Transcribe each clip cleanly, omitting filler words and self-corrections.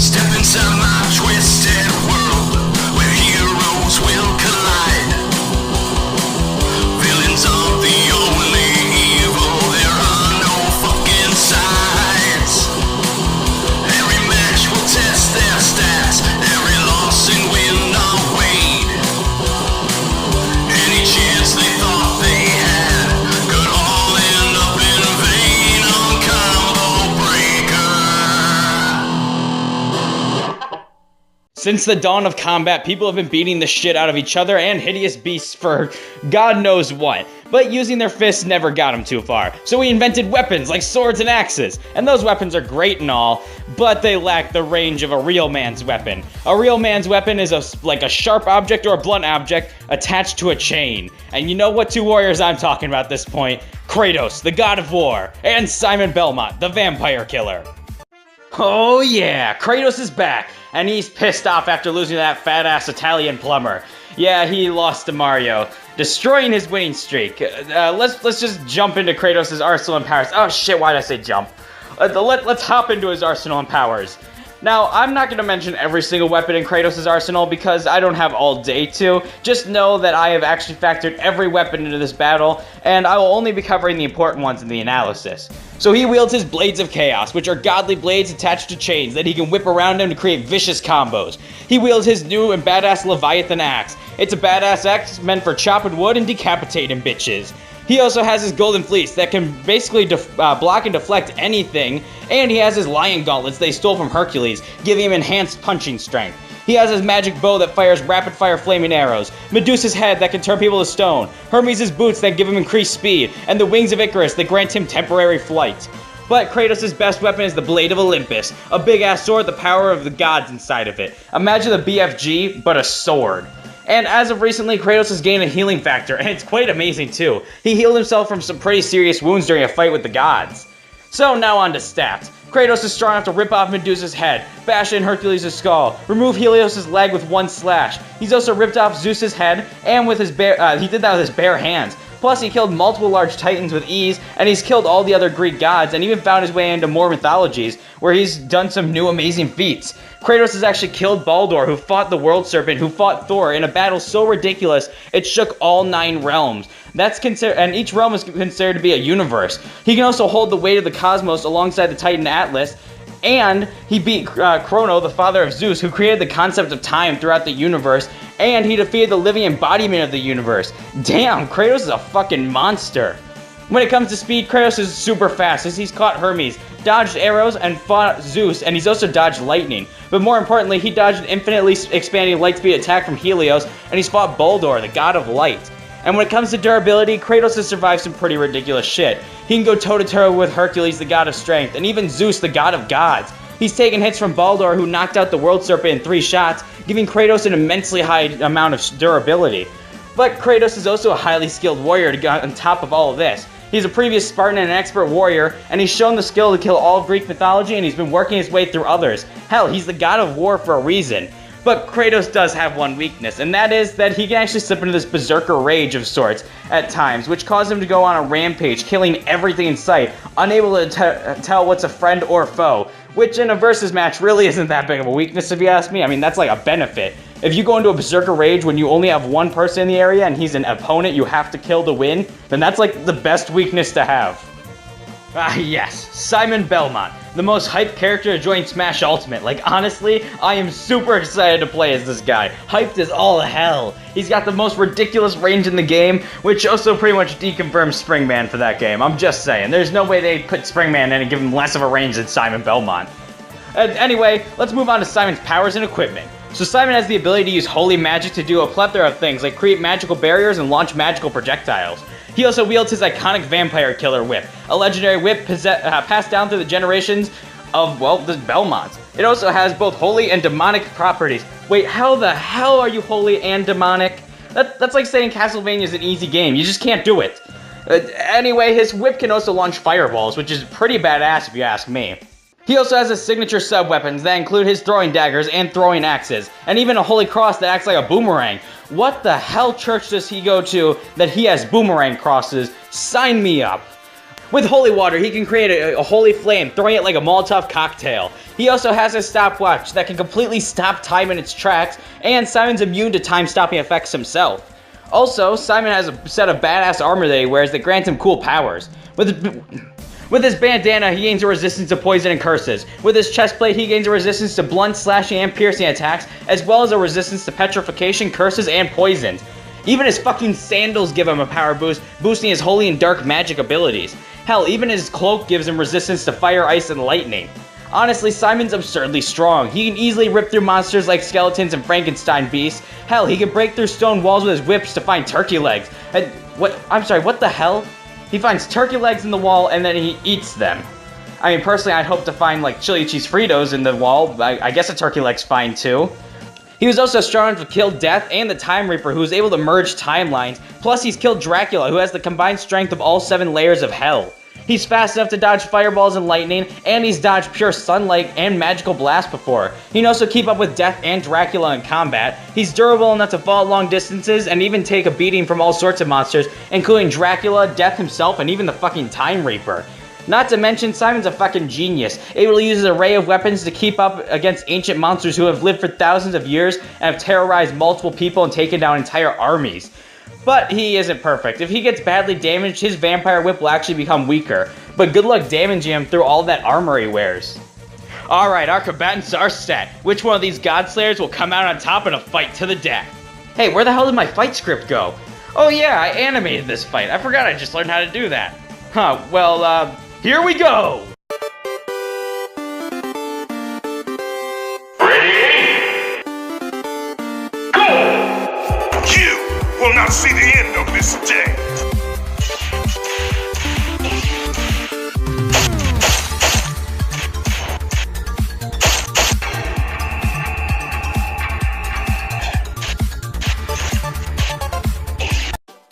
Step inside my twisted world, where heroes will collide. Villains aren't the only evil, there are no fucking sides. Every match will test their stats, every loss and win are weighed. Any chance they thought they had could all end up in vain on Combo Breaker. Since the dawn of combat, people have been beating the shit out of each other and hideous beasts for God knows what. But using their fists never got them too far. So we invented weapons like swords and axes. And those weapons are great and all, but they lack the range of a real man's weapon. A real man's weapon is like a sharp object or a blunt object attached to a chain. And you know what two warriors I'm talking about at this point? Kratos, the god of war, and Simon Belmont, the vampire killer. Oh yeah, Kratos is back, and he's pissed off after losing to that fat-ass Italian plumber. Yeah, he lost to Mario, destroying his winning streak. Let's just jump into Kratos' arsenal and powers. Oh shit, why did I say jump? Let's hop into his arsenal and powers. Now, I'm not going to mention every single weapon in Kratos' arsenal because I don't have all day to. Just know that I have actually factored every weapon into this battle, and I will only be covering the important ones in the analysis. So he wields his Blades of Chaos, which are godly blades attached to chains that he can whip around him to create vicious combos. He wields his new and badass Leviathan Axe. It's a badass axe meant for chopping wood and decapitating bitches. He also has his Golden Fleece that can basically block and deflect anything, and he has his Lion Gauntlets they stole from Hercules, giving him enhanced punching strength. He has his magic bow that fires rapid-fire flaming arrows, Medusa's head that can turn people to stone, Hermes' boots that give him increased speed, and the wings of Icarus that grant him temporary flight. But Kratos' best weapon is the Blade of Olympus, a big-ass sword with the power of the gods inside of it. Imagine the BFG, but a sword. And as of recently, Kratos has gained a healing factor, and it's quite amazing too. He healed himself from some pretty serious wounds during a fight with the gods. So now on to stats. Kratos is strong enough to rip off Medusa's head, bash in Hercules' skull, remove Helios' leg with one slash. He's also ripped off Zeus' head, and with his he did that with his bare hands. Plus, he killed multiple large titans with ease, and he's killed all the other Greek gods, and even found his way into more mythologies, where he's done some new amazing feats. Kratos has actually killed Baldur, who fought the World Serpent, who fought Thor, in a battle so ridiculous, it shook all 9 realms. And each realm is considered to be a universe. He can also hold the weight of the cosmos alongside the Titan Atlas, and he beat Chrono, the father of Zeus, who created the concept of time throughout the universe, and he defeated the living embodiment of the universe. Damn, Kratos is a fucking monster. When it comes to speed, Kratos is super fast, as he's caught Hermes, dodged arrows, and fought Zeus, and he's also dodged lightning. But more importantly, he dodged an infinitely expanding light speed attack from Helios, and he's fought Baldur, the god of light. And when it comes to durability, Kratos has survived some pretty ridiculous shit. He can go toe-to-toe with Hercules, the god of strength, and even Zeus, the god of gods. He's taken hits from Baldur, who knocked out the World Serpent in 3 shots, giving Kratos an immensely high amount of durability. But Kratos is also a highly skilled warrior to go on top of all of this. He's a previous Spartan and an expert warrior, and he's shown the skill to kill all of Greek mythology, and he's been working his way through others. Hell, he's the god of war for a reason. But Kratos does have one weakness, and that is that he can actually slip into this berserker rage of sorts at times, which causes him to go on a rampage, killing everything in sight, unable to tell what's a friend or foe, which in a versus match really isn't that big of a weakness if you ask me. I mean, that's like a benefit. If you go into a berserker rage when you only have one person in the area and he's an opponent you have to kill to win, then that's like the best weakness to have. Ah yes, Simon Belmont, the most hyped character to join Smash Ultimate. Like honestly, I am super excited to play as this guy. Hyped as all hell. He's got the most ridiculous range in the game, which also pretty much deconfirms Springman for that game. I'm just saying, there's no way they'd put Springman in and give him less of a range than Simon Belmont. Anyway, let's move on to Simon's powers and equipment. So Simon has the ability to use holy magic to do a plethora of things, like create magical barriers and launch magical projectiles. He also wields his iconic vampire killer whip, a legendary whip passed down through the generations of, well, the Belmonts. It also has both holy and demonic properties. Wait, how the hell are you holy and demonic? That's like saying Castlevania is an easy game. You just can't do it. Anyway, his whip can also launch fireballs, which is pretty badass if you ask me. He also has his signature sub-weapons that include his throwing daggers and throwing axes, and even a holy cross that acts like a boomerang. What the hell church does he go to that he has boomerang crosses? Sign me up. With holy water, he can create a holy flame, throwing it like a Molotov cocktail. He also has a stopwatch that can completely stop time in its tracks, and Simon's immune to time-stopping effects himself. Also, Simon has a set of badass armor that he wears that grants him cool powers. With his bandana, he gains a resistance to poison and curses. With his chestplate, he gains a resistance to blunt, slashing, and piercing attacks, as well as a resistance to petrification, curses, and poisons. Even his fucking sandals give him a power boost, boosting his holy and dark magic abilities. Hell, even his cloak gives him resistance to fire, ice, and lightning. Honestly, Simon's absurdly strong. He can easily rip through monsters like skeletons and Frankenstein beasts. Hell, he can break through stone walls with his whips to find turkey legs. What the hell? He finds turkey legs in the wall and then he eats them. I mean, personally, I'd hope to find like chili cheese Fritos in the wall. I guess a turkey leg's fine too. He was also strong enough to kill Death and the Time Reaper, who was able to merge timelines. Plus, he's killed Dracula, who has the combined strength of all 7 layers of hell. He's fast enough to dodge fireballs and lightning, and he's dodged pure sunlight and magical blast before. He can also keep up with Death and Dracula in combat. He's durable enough to fall long distances and even take a beating from all sorts of monsters, including Dracula, Death himself, and even the fucking Time Reaper. Not to mention, Simon's a fucking genius, able to use his array of weapons to keep up against ancient monsters who have lived for thousands of years and have terrorized multiple people and taken down entire armies. But he isn't perfect. If he gets badly damaged, his vampire whip will actually become weaker. But good luck damaging him through all that armor he wears. Alright, our combatants are set. Which one of these Godslayers will come out on top in a fight to the death? Hey, where the hell did my fight script go? Oh yeah, I animated this fight. I forgot I just learned how to do that. Huh, well, here we go! Ready? Go! You will not see the end of this day.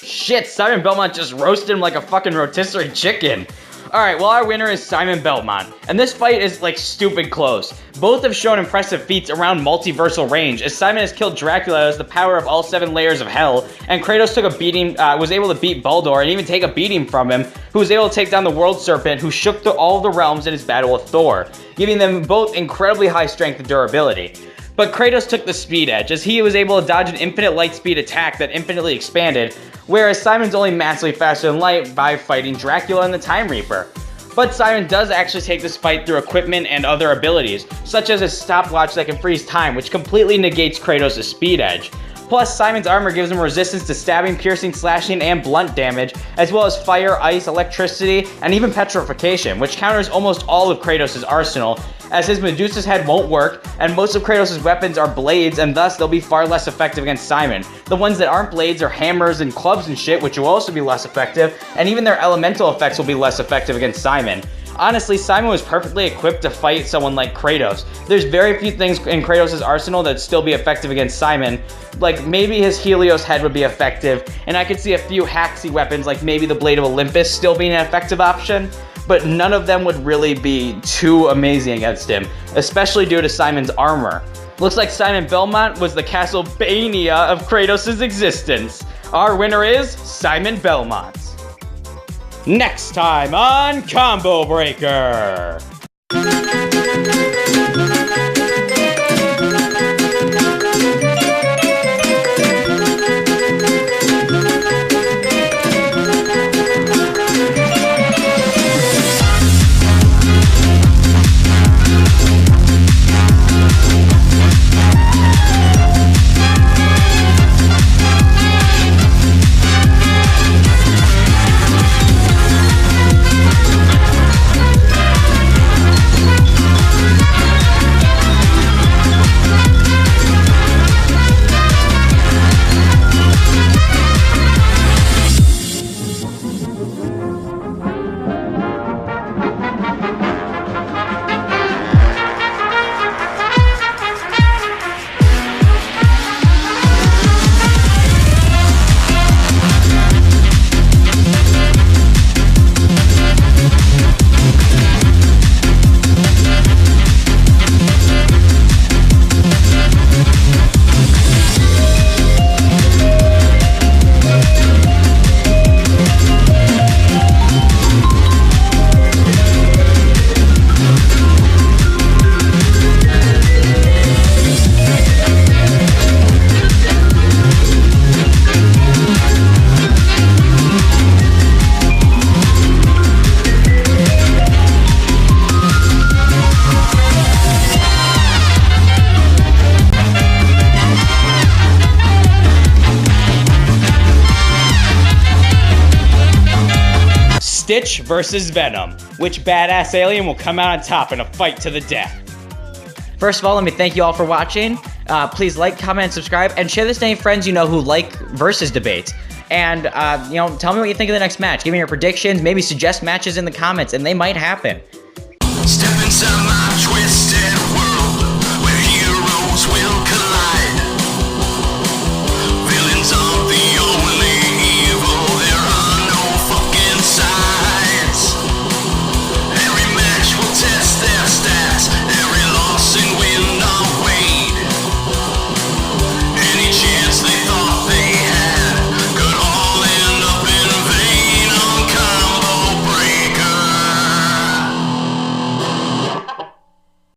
Shit, Simon Belmont just roasted him like a fucking rotisserie chicken. Alright, well our winner is Simon Belmont, and this fight is like stupid close. Both have shown impressive feats around multiversal range, as Simon has killed Dracula as the power of all 7 layers of hell, and Kratos took a beating, was able to beat Baldur and even take a beating from him, who was able to take down the World Serpent, who shook all the realms in his battle with Thor, giving them both incredibly high strength and durability. But Kratos took the speed edge, as he was able to dodge an infinite light speed attack that infinitely expanded, whereas Simon's only massively faster than light by fighting Dracula and the Time Reaper. But Simon does actually take this fight through equipment and other abilities, such as his stopwatch that can freeze time, which completely negates Kratos' speed edge. Plus, Simon's armor gives him resistance to stabbing, piercing, slashing, and blunt damage, as well as fire, ice, electricity, and even petrification, which counters almost all of Kratos' arsenal, as his Medusa's head won't work, and most of Kratos' weapons are blades, and thus they'll be far less effective against Simon. The ones that aren't blades are hammers and clubs and shit, which will also be less effective, and even their elemental effects will be less effective against Simon. Honestly, Simon was perfectly equipped to fight someone like Kratos. There's very few things in Kratos' arsenal that'd still be effective against Simon. Like, maybe his Helios head would be effective, and I could see a few hacksy weapons like maybe the Blade of Olympus still being an effective option, but none of them would really be too amazing against him, especially due to Simon's armor. Looks like Simon Belmont was the Castlevania of Kratos' existence. Our winner is Simon Belmont. Next time on Combo Breaker. Stitch versus Venom. Which badass alien will come out on top in a fight to the death? First of all, let me thank you all for watching. Please like, comment, and subscribe, and share this to any friends you know who like versus debates. And, tell me what you think of the next match. Give me your predictions, maybe suggest matches in the comments, and they might happen.